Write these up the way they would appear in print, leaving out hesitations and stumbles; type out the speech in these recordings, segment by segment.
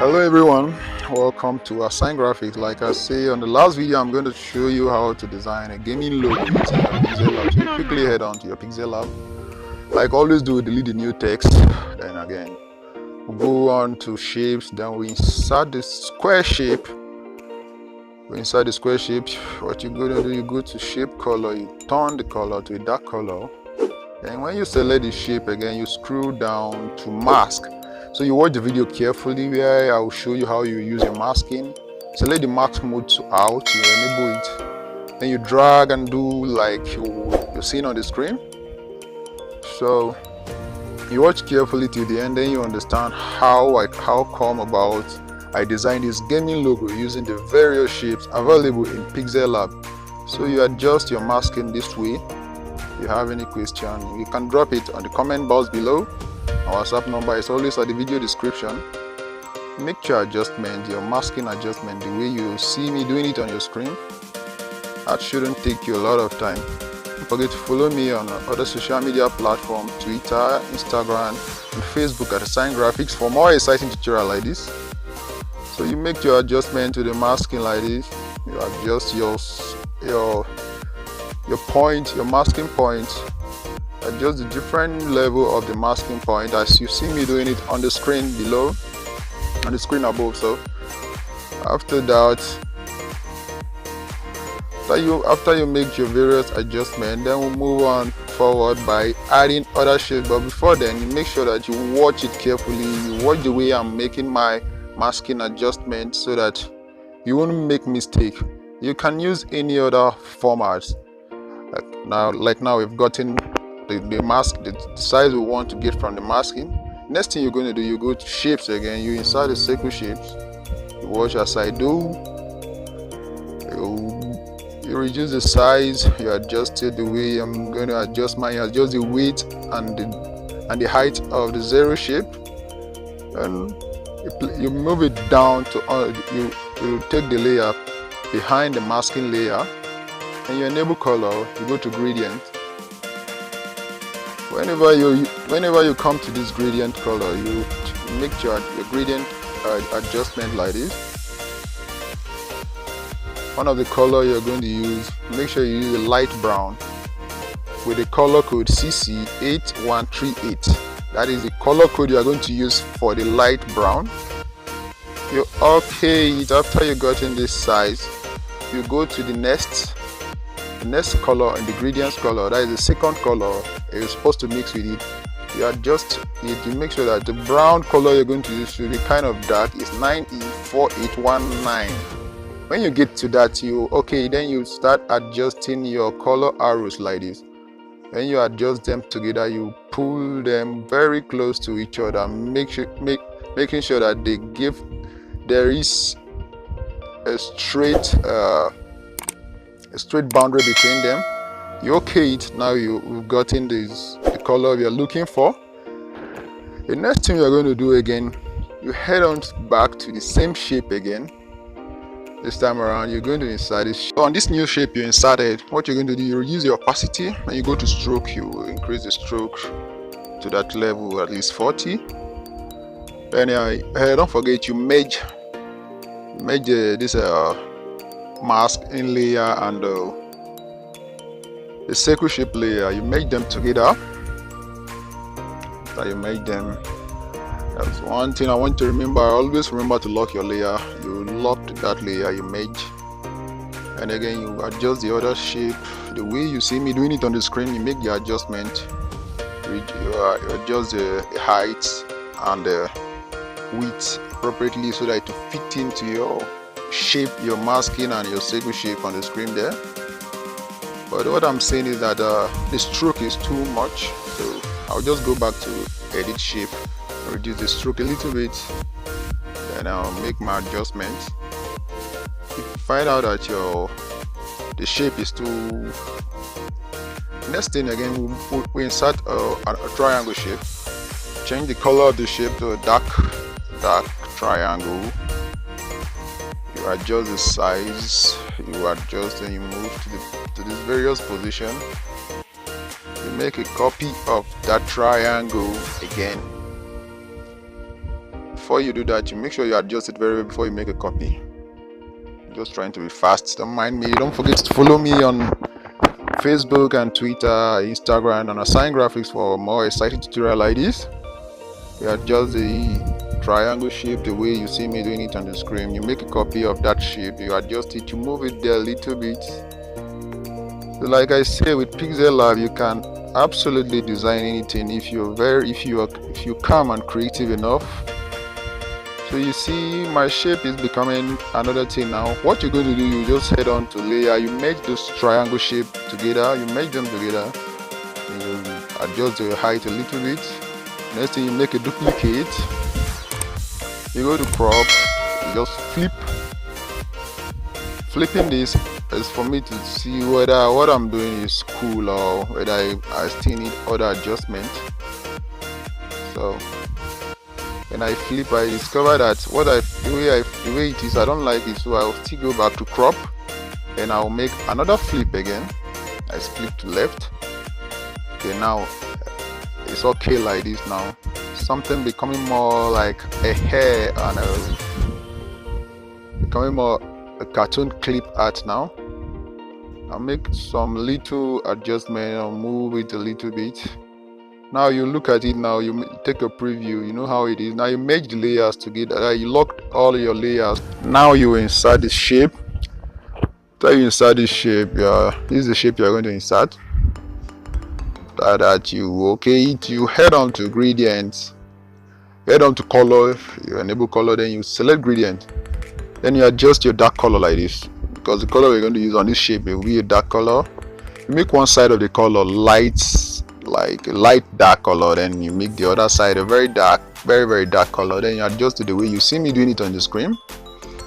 Hello everyone, welcome to Assign Graphics. Like I say on the last video, I'm going to show you how to design a gaming logo using your PixelLab. So you quickly head on to your PixelLab. Like always do, delete the new text. Then again, we'll go on to shapes. Then we insert the square shape. Inside the square shape, what you're going to do, you go to shape color, you turn the color to a dark color. Then when you select the shape again, you scroll down to mask. So you watch the video carefully where I will show you how you use your masking. Select the mask mode to out, you enable it. Then you drag and do like you're seeing on the screen. So you watch carefully till the end, then you understand how come about I designed this gaming logo using the various shapes available in PixelLab. So you adjust your masking this way. If you have any question, you can drop it on the comment box below. Our WhatsApp number is always at the video description. Make your adjustment, your masking adjustment, the way you see me doing it on your screen. That shouldn't take you a lot of time. Don't forget to follow me on other social media platforms, Twitter, Instagram, and Facebook at Assign Graphics for more exciting tutorials like this. So you make your adjustment to the masking like this. You adjust your point, your masking point. Adjust the different level of the masking point as you see me doing it on the screen below, on the screen above. So after that, after you make your various adjustments, then we'll move on forward by adding other shapes. But before then, you make sure that you watch it carefully. You watch the way I'm making my masking adjustment so that you won't make mistake. You can use any other formats. Like now we've gotten the mask, the size we want to get from the masking. Next thing you're going to do, you go to shapes again. You insert the circle shapes. You watch as I do. You reduce the size. You adjust it the way I'm going to adjust mine. You adjust the width and the height of the zero shape, and you move it down to you take the layer behind the masking layer, and you enable color. You go to gradient. Whenever you come to this gradient color, you make your gradient adjustment like this. One of the color you're going to use, make sure you use a light brown with the color code CC8138. That is the color code you are going to use for the light brown. You okay it after you got in this size. You go to the next color in the gradients color, that is the second color you're supposed to mix with it. You adjust it to make sure that the brown color you're going to use should be kind of dark. Is 9E4819. When you get to that, then you start adjusting your color arrows like this. When you adjust them together, you pull them very close to each other, making sure that there is a straight boundary between them. You okay it. Now you've gotten the color you're looking for. The next thing you're going to do again, you head on back to the same shape again. This time around, you're going to insert it. So on this new shape you inserted, what you're going to do, you reduce the opacity and you go to stroke. You increase the stroke to that level, at least 40. Then don't forget you merge this mask in layer and the circle shape layer. You make them together. After you make them, that's one thing I want to remember. Always remember to lock your layer. You lock that layer, you merge, and again you adjust the other shape the way you see me doing it on the screen. You make the adjustment. You adjust the height and the width appropriately so that it will fit into your shape, your masking and your circle shape on the screen there. But what I'm saying is that the stroke is too much, so I'll just go back to edit shape, reduce the stroke a little bit, then I'll make my adjustment. If you find out that the shape is too, next thing again we insert a triangle shape. Change the color of the shape to a dark triangle. You adjust the size, you adjust and you move to this various position. You make a copy of that triangle again. before you do that, you make sure you adjust it very well before you make a copy. Just trying to be fast, don't mind me. Don't forget to follow me on Facebook and Twitter, Instagram, and Assign Graphics for more exciting tutorial like this. You adjust the triangle shape the way you see me doing it on the screen. You make a copy of that shape, you adjust it, you move it there a little bit. So like I say, with PixelLab you can absolutely design anything if you calm and creative enough. So you see my shape is becoming another thing now. What you're going to do, you just head on to layer, you merge those triangle shape together, you merge them together, you adjust the height a little bit. Next thing, you make a duplicate, you go to crop, you just flip. Flipping this is for me to see whether what I'm doing is cool or whether I still need other adjustment. So when I flip, I discover that the way it is, I don't like it, so I'll still go back to crop and I'll make another flip again. I split to left. Okay, now it's okay like this. Now something becoming more like a hair and becoming more a cartoon clip art. Now I'll make some little adjustment, I'll move it a little bit. Now you look at it, now you take a preview, you know how it is. Now you merge the layers together, you locked all your layers. Now you insert this shape. After you insert this shape, this is the shape you're going to insert. After that, you head on to gradients, head on to color, you enable color, then you select gradient, then you adjust your dark color like this, because the color we're going to use on this shape will be a dark color. You make one side of the color light, like a light dark color, then you make the other side a very dark, very dark color, then you adjust it the way you see me doing it on the screen.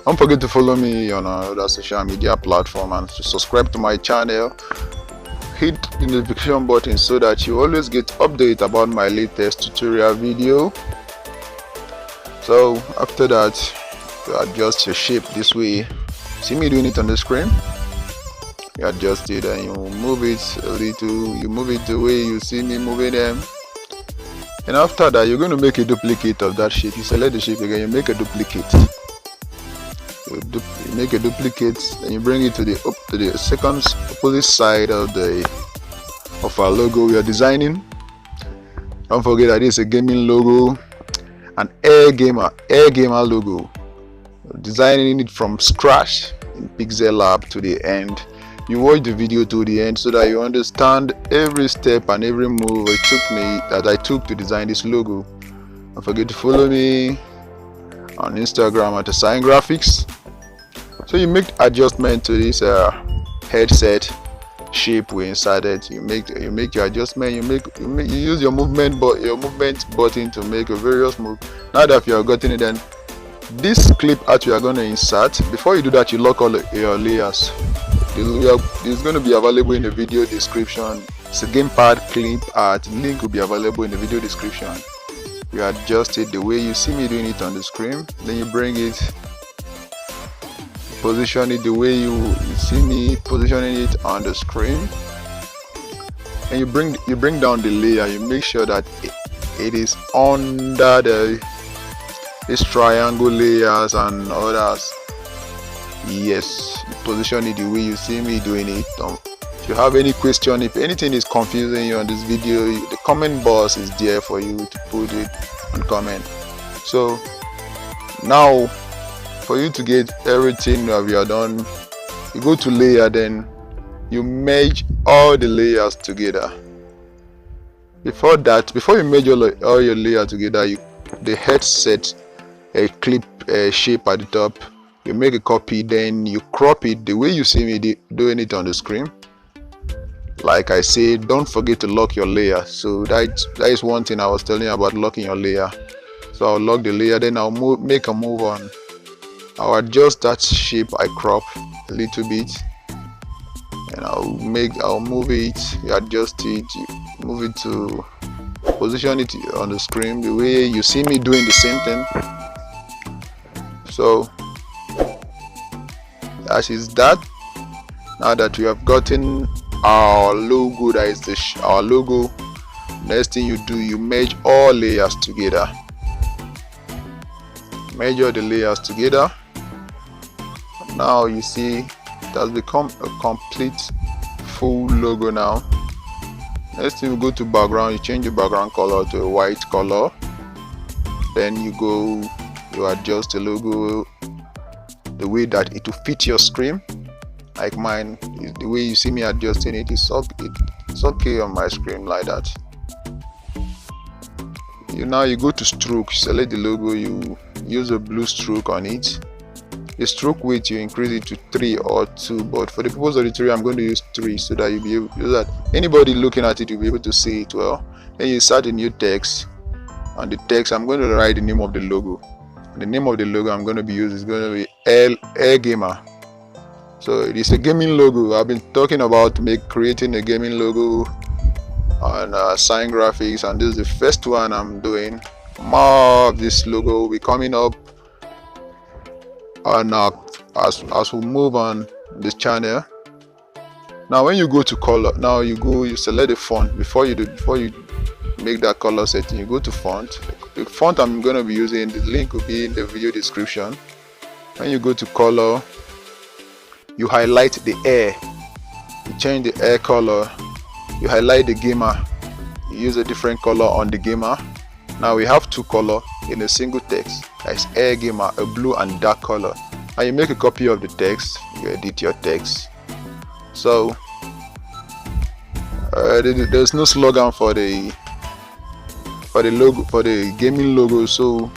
Don't forget to follow me on other social media platform and to subscribe to my channel. Hit the notification button so that you always get update about my latest tutorial video. So after that, you adjust your shape this way, see me doing it on the screen. You adjust it and you move it a little, you move it the way you see me moving them. And after that, you're going to make a duplicate of that shape. You select the shape again, you make a duplicate. You make a duplicate, and you bring it to the second opposite side of our logo we are designing. Don't forget that it's a gaming logo, an air gamer logo. We're designing it from scratch in PixelLab to the end. You watch the video to the end so that you understand every step and every move I took to design this logo. Don't forget to follow me on Instagram at Assign Graphics. So you make adjustment to this headset shape we inserted. You make your adjustment. You use your movement button to make a various move. Now that you have gotten it, then this clip art you are going to insert. Before you do that, you lock all your layers. It's going to be available in the video description. It's a Gamepad clip art. Link will be available in the video description. You adjust it the way you see me doing it on the screen. Then you bring it, position it the way you see me positioning it on the screen. And you bring down the layer. You make sure that it is under these triangle layers and others. Yes, you position it the way you see me doing it. If you have any question, if anything is confusing you on this video, the comment box is there for you to put it and comment. So now, for you to get everything that we are done, you go to layer, then you merge all the layers together. Before you merge all your layers together, the headset a clip shape at the top. You make a copy, then you crop it the way you see me doing it on the screen. Like I said, don't forget to lock your layer. So that is one thing I was telling you about, locking your layer. So I'll lock the layer, then I'll make a move on. I'll adjust that shape I crop a little bit, and I'll move it, you adjust it, you move it to position it on the screen the way you see me doing the same thing. So that is that. Now that we have gotten our logo, that is our logo, next thing you do, you merge all layers together. Measure the layers together. Now you see it has become a complete full logo now. Next thing, you go to background, you change the background color to a white color. Then you adjust the logo the way that it will fit your screen. Like mine, the way you see me adjusting it, it's okay on my screen like that. Now you go to stroke, select the logo, you use a blue stroke on it. The stroke weight, you increase it to 3 or 2, but for the purpose of the 3, I'm going to use 3 so that you'll be able, so that anybody looking at it will be able to see it well. Then you start a new text. On the text, I'm going to write the name of the logo. The name of the logo I'm going to be using is going to be Air Gamer. So it is a gaming logo. I've been talking about creating a gaming logo on Sign Graphics, and this is the first one I'm doing. More of this logo will be coming up on as we move on this channel. Now when you go to color, now you select the font. Before you make that color setting, you go to font. The font I'm going to be using, the link will be in the video description. When you go to color, you highlight the air, you change the air color, you highlight the gamer, you use a different color on the gamer. Now we have 2 colors in a single text. That's Air Gamer, a blue and dark color. Now you make a copy of the text, you edit your text. So there's no slogan for the logo, for the gaming logo. So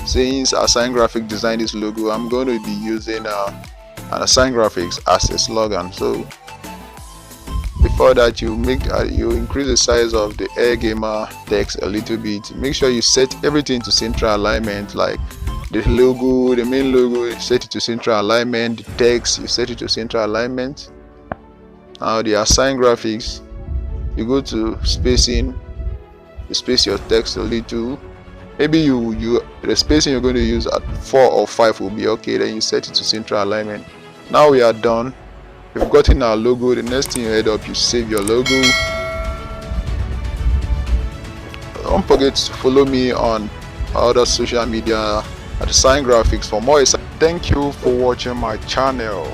since Assign Graphics designed this logo, I'm going to be using Assign Graphics as a slogan. So before that, you increase the size of the Air Gamer text a little bit. Make sure you set everything to central alignment, like the logo, the main logo, you set it to central alignment. The text, you set it to central alignment. Now the Assign Graphics, you go to spacing, you space your text a little. Maybe the spacing you're going to use at 4 or 5 will be okay. Then you set it to central alignment. Now we are done. We've gotten our logo. The next thing you head up, you save your logo. Don't forget to follow me on other social media at Sign Graphics for more. Thank you for watching my channel.